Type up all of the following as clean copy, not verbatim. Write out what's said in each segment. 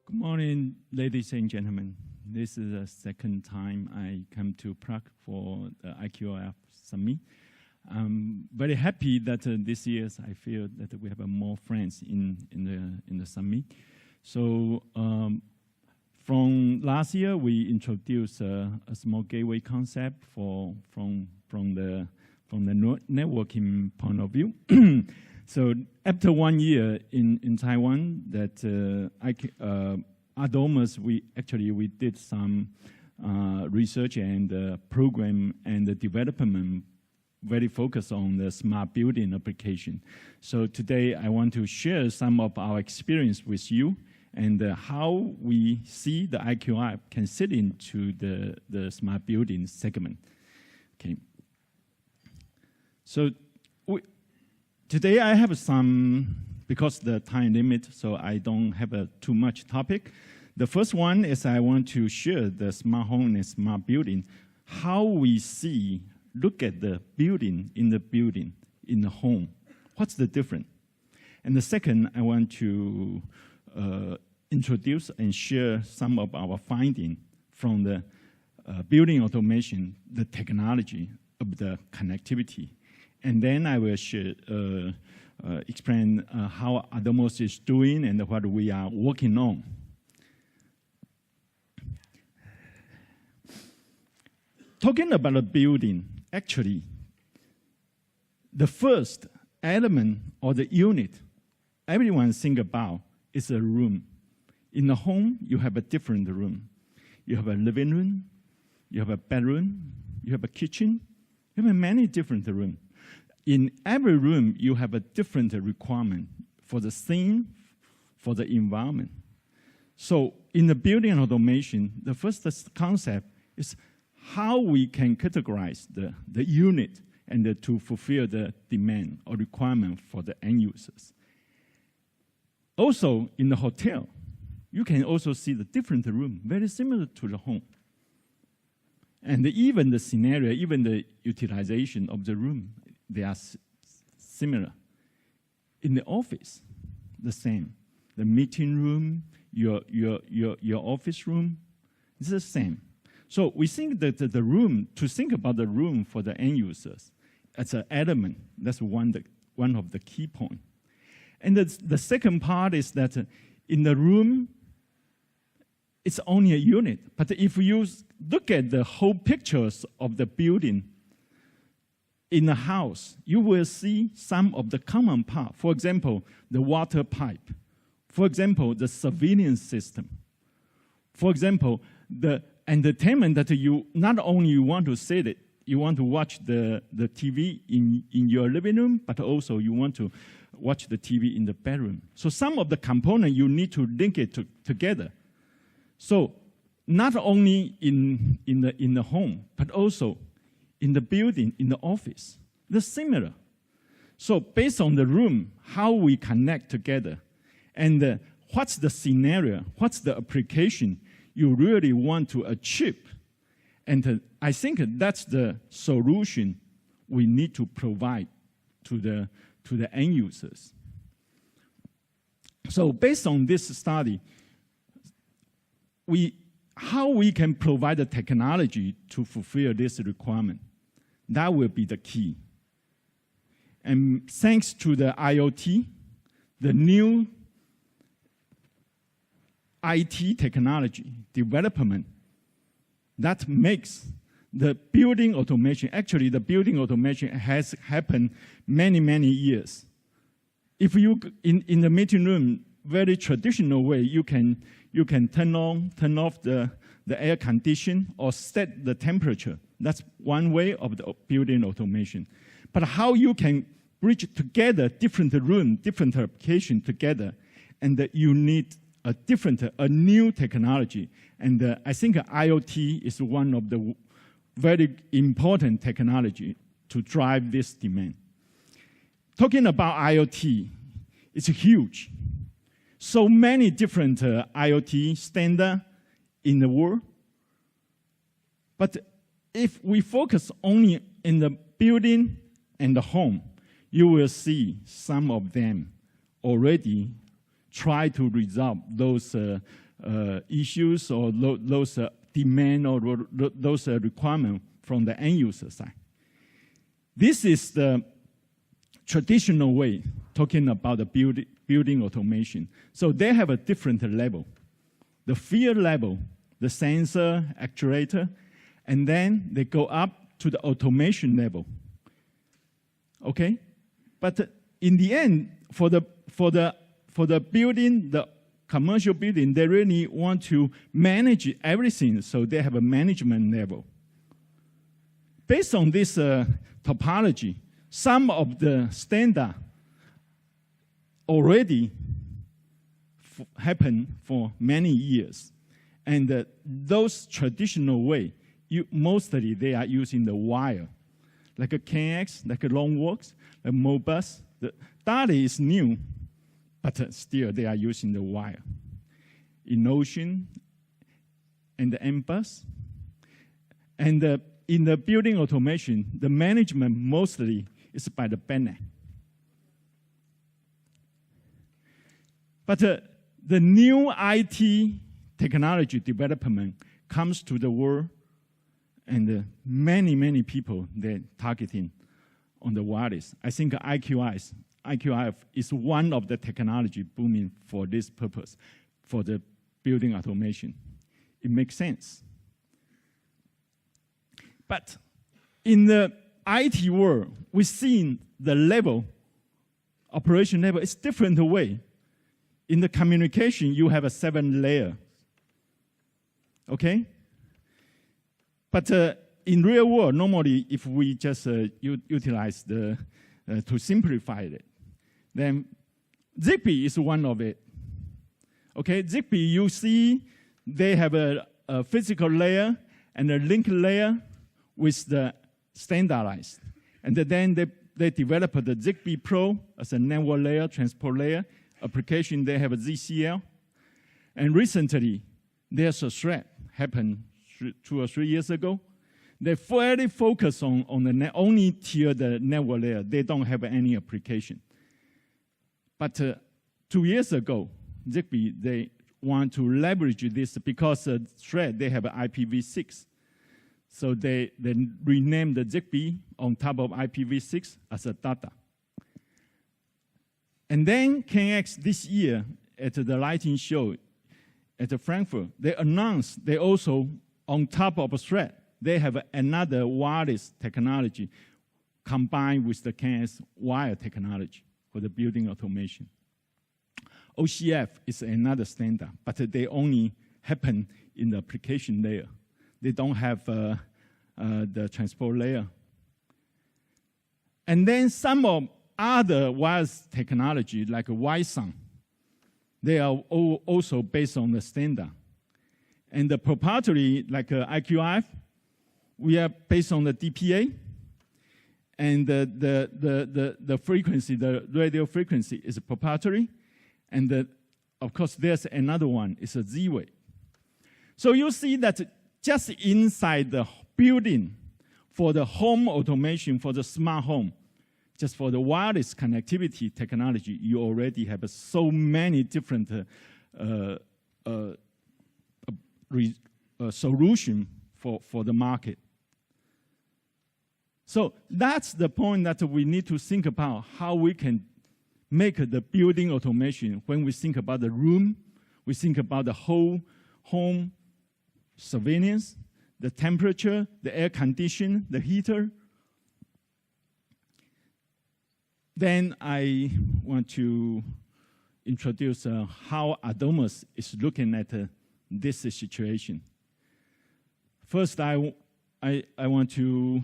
Good morning, ladies and gentlemen. This is the second time I come to Prague for the IQRF summit. I'm very happy that this year I feel that we have more friends in the summit. So from last year, we introduced a small gateway concept from the networking point of view. So after 1 year in Taiwan, that Ardomus, we did some research and program and the development very focused on the smart building application. So today I want to share some of our experience with you and how we see the IQRF can fit into the smart building segment. Okay. So today I have some, because the time limit, so I don't have too much topic. The first one is I want to share the smart home and smart building, how we see, look at the building, in the home. What's the difference? And the second, I want to introduce and share some of our findings from the building automation, the technology of the connectivity. And then I will share, explain how Ardomus is doing and what we are working on. Talking about a building, actually, the first element or the unit everyone think about is a room. In the home, you have a different room. You have a living room, you have a bedroom, you have a kitchen, you have many different rooms. In every room, you have a different requirement for the scene, for the environment. So in the building automation, the first concept is how we can categorize the unit and to fulfill the demand or requirement for the end users. Also, in the hotel, you can also see the different room, very similar to the home. And even the scenario, even the utilization of the room, they are similar. In the office, the same. The meeting room, your office room, it's the same. So we think that the room, to think about the room for the end users, as an element, that's one of the key points. And the second part is that in the room, it's only a unit. But if you look at the whole pictures of the building, in the house, you will see some of the common parts. For example, the water pipe. For example, the surveillance system. For example, the entertainment that you not only want to see it, you want to watch the TV in your living room, but also you want to watch the TV in the bedroom. So some of the components you need to link it together. So not only in the home, but also in the building, in the office, they're similar. So based on the room, how we connect together, and what's the scenario, what's the application you really want to achieve, and I think that's the solution we need to provide to the end users. So based on this study, how we can provide the technology to fulfill this requirement. That will be the key. And thanks to the IoT, the new IT technology development, that makes the building automation, actually the building automation has happened many, many years. If you, in the meeting room, very traditional way, you can turn off the air condition or set the temperature. That's one way of the building automation. But how you can bridge together different rooms, different applications together, and you need a new technology. And I think IoT is one of the very important technology to drive this demand. Talking about IoT, it's huge. So many different IoT standards in the world. But if we focus only in the building and the home, you will see some of them already try to resolve those issues or those demand or those requirements from the end user side. This is the traditional way talking about the building automation. So they have a different level. The field level, the sensor, actuator, and then they go up to the automation level. Okay? But in the end, for the building, the commercial building, they really want to manage everything, so they have a management level. Based on this topology, some of the standard already happened for many years. And those traditional way, mostly they are using the wire, like a KNX, like a Longworks, a Modbus. The DALI is new, but still they are using the wire. Innotion and the MBus. And in the building automation, the management mostly is by the backnet. But the new IT technology development comes to the world, and many people they're targeting on the wireless. I think IQRF is one of the technology booming for this purpose, for the building automation. It makes sense. But in the IT world, we've seen the level, operation level, is different way. In the communication, you have a 7 layer. Okay? But in real world, normally, if we just utilize to simplify it, then Zigbee is one of it. Okay, Zigbee, you see, they have a physical layer and a link layer with the standardized. And then they developed the Zigbee Pro as a network layer, transport layer. Application, they have a ZCL. And recently, there's a threat happened 2 or 3 years ago. They fully focus on the only tier the network layer. They don't have any application. But 2 years ago, Zigbee, they want to leverage this because the thread, they have IPv6. So they renamed the Zigbee on top of IPv6 as a data. And then KNX this year at the lighting show at Frankfurt, they announced they also, on top of a thread, they have another wireless technology combined with the KNX wire technology for the building automation. OCF is another standard, but they only happen in the application layer. They don't have the transport layer. And then some of other wireless technology, like Wi-Fi, they are also based on the standard. And the proprietary, like IQRF, we are based on the DPA. And the frequency, the radio frequency is proprietary. And of course, there's another one, it's a Z-Wave. So you see that just inside the building, for the home automation, for the smart home, just for the wireless connectivity technology, you already have so many different solutions for the market. So that's the point that we need to think about how we can make the building automation. When we think about the room, we think about the whole home surveillance, the temperature, the air condition, the heater. Then I want to introduce how Ardomus is looking at this situation. First, I want to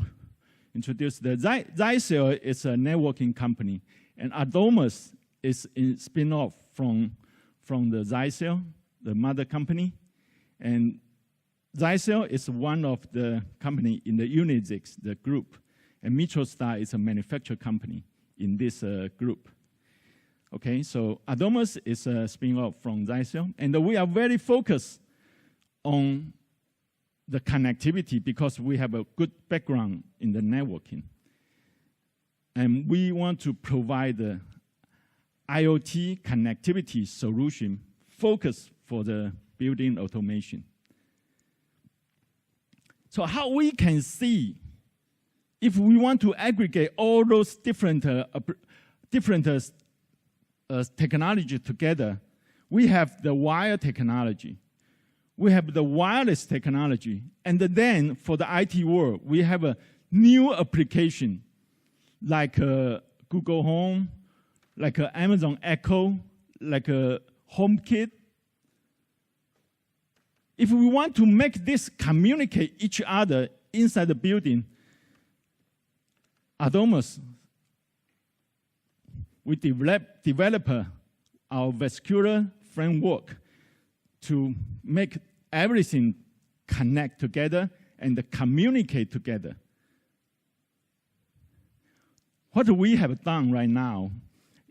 introduce the Zycel is a networking company, and Ardomus is a spin-off from the Zycel, the mother company. And Zycel is one of the company in the Unix, the group, and MetroStar is a manufacturer company in this group. Okay, so Ardomus is a spin-off from Zycel, and we are very focused on the connectivity because we have a good background in the networking. And we want to provide the IoT connectivity solution focused for the building automation. So how we can see if we want to aggregate all those different technology together, we have the wire technology, we have the wireless technology, and then for the IT world, we have a new application like Google Home, like Amazon Echo, like HomeKit. If we want to make this communicate each other inside the building, Ardomus, we develop our vascular framework to make everything connect together and communicate together. What we have done right now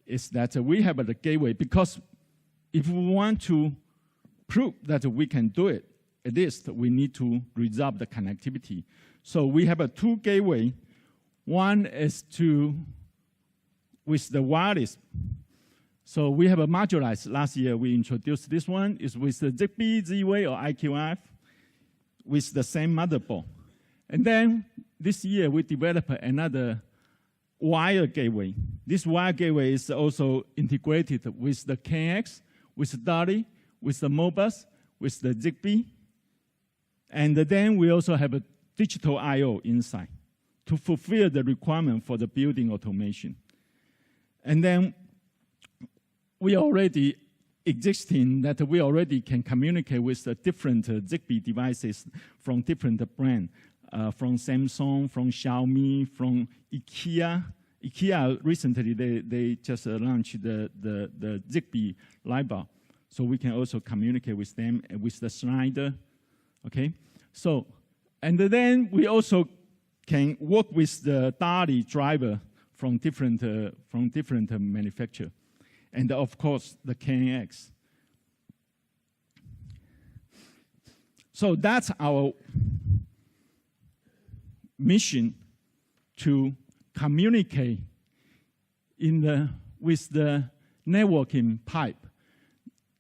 is that we have the gateway, because if we want to prove that we can do it, at least we need to resolve the connectivity. So we have two gateways. One is with the wireless. So we have a modularized. Last year we introduced this one. It's with the Zigbee, Z-Wave, or IQRF with the same motherboard. And then this year we developed another wire gateway. This wire gateway is also integrated with the KNX, with Dolly, with the Modbus, with the Zigbee. And then we also have a digital I/O inside to fulfill the requirement for the building automation. And then we already existing that we already can communicate with the different Zigbee devices from different brands, from Samsung, from Xiaomi, from IKEA. IKEA recently they just launched the Zigbee Lightbar, so we can also communicate with them with the Schneider. Okay, so and then we also can work with the Dolly driver from different manufacturers, and of course the KNX. So that's our mission, to communicate with the networking pipe.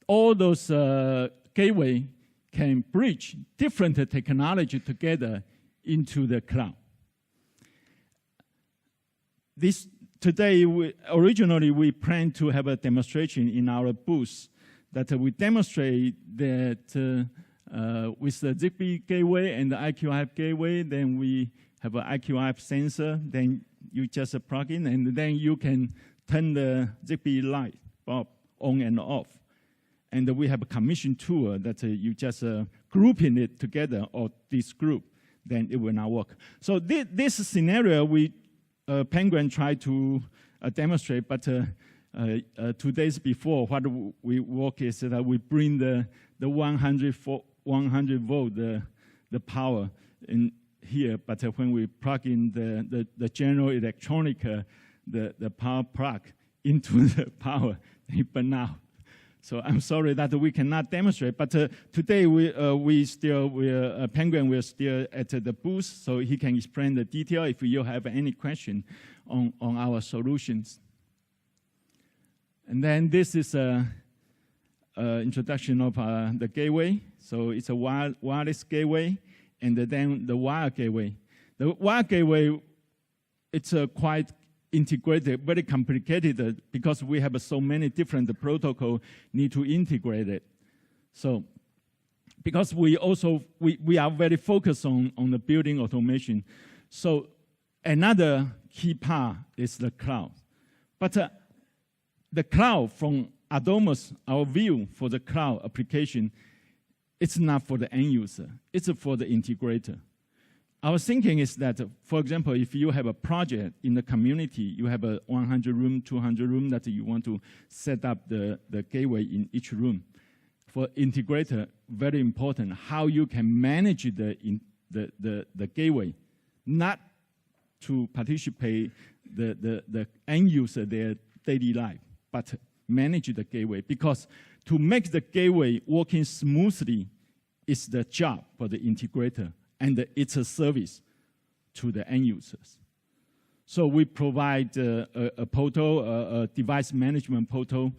All those gateway can bridge different technology together into the cloud. Originally we planned to have a demonstration in our booth that we demonstrate that with the Zigbee gateway and the IQRF gateway, then we have an IQRF sensor, then you just plug in, and then you can turn the Zigbee light bulb on and off. And we have a commission tool that you just grouping it together, or this group, then it will not work. So this scenario, Penguin tried to demonstrate, but 2 days before, what we work is that we bring the 100 volt the power in here, but when we plug in the general electronic the power plug into the power, it burn out. So I'm sorry that we cannot demonstrate, but today Penguin will still at the booth, so he can explain the detail if you have any question on our solutions. And then this is an introduction of the gateway. So it's a wireless gateway, and then the wire gateway. The wire gateway, it's quite integrated, very complicated, because we have so many different protocols need to integrate it. So because we are very focused on the building automation. So another key part is the cloud. But the cloud, from Ardomus, our view for the cloud application, it's not for the end user, it's for the integrator. Our thinking is that, for example, if you have a project in the community, you have a 100 room, 200 room that you want to set up the gateway in each room. For integrator, very important, how you can manage the gateway, not to participate the end user, their daily life, but manage the gateway. Because to make the gateway working smoothly is the job for the integrator, and it's a service to the end users. So we provide a portal, a device management portal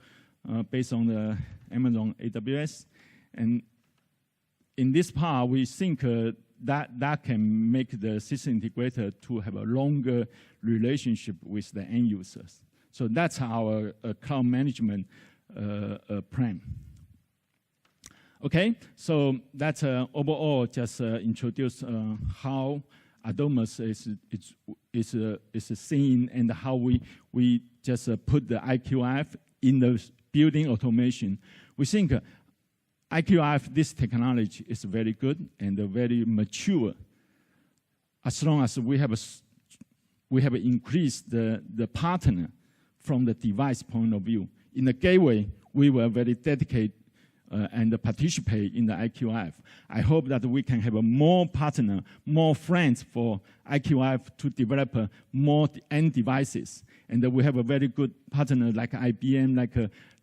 based on the Amazon AWS, and in this part, we think that can make the system integrator to have a longer relationship with the end users. So that's our cloud management plan. Okay, so that's overall just introduce how Ardomus is seen and how we just put the IQRF in the building automation. We think IQRF, this technology is very good and very mature. As long as we have increased the partner from the device point of view. In the gateway, we were very dedicated and participate in the IQRF. I hope that we can have a more partner, more friends for IQRF to develop more end devices. And we have a very good partner like IBM,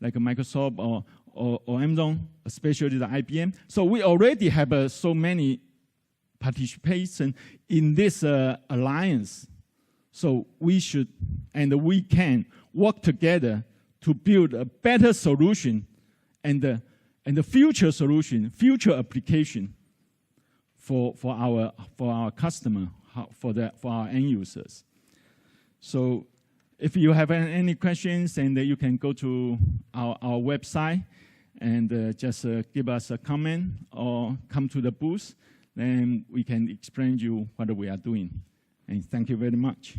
like Microsoft or Amazon, especially the IBM. So we already have so many participation in this alliance. So we should and we can work together to build a better solution and the future solution, future application for our customer, for our end users. So if you have any questions, and you can go to our website and just give us a comment or come to the booth, then we can explain to you what we are doing. And thank you very much.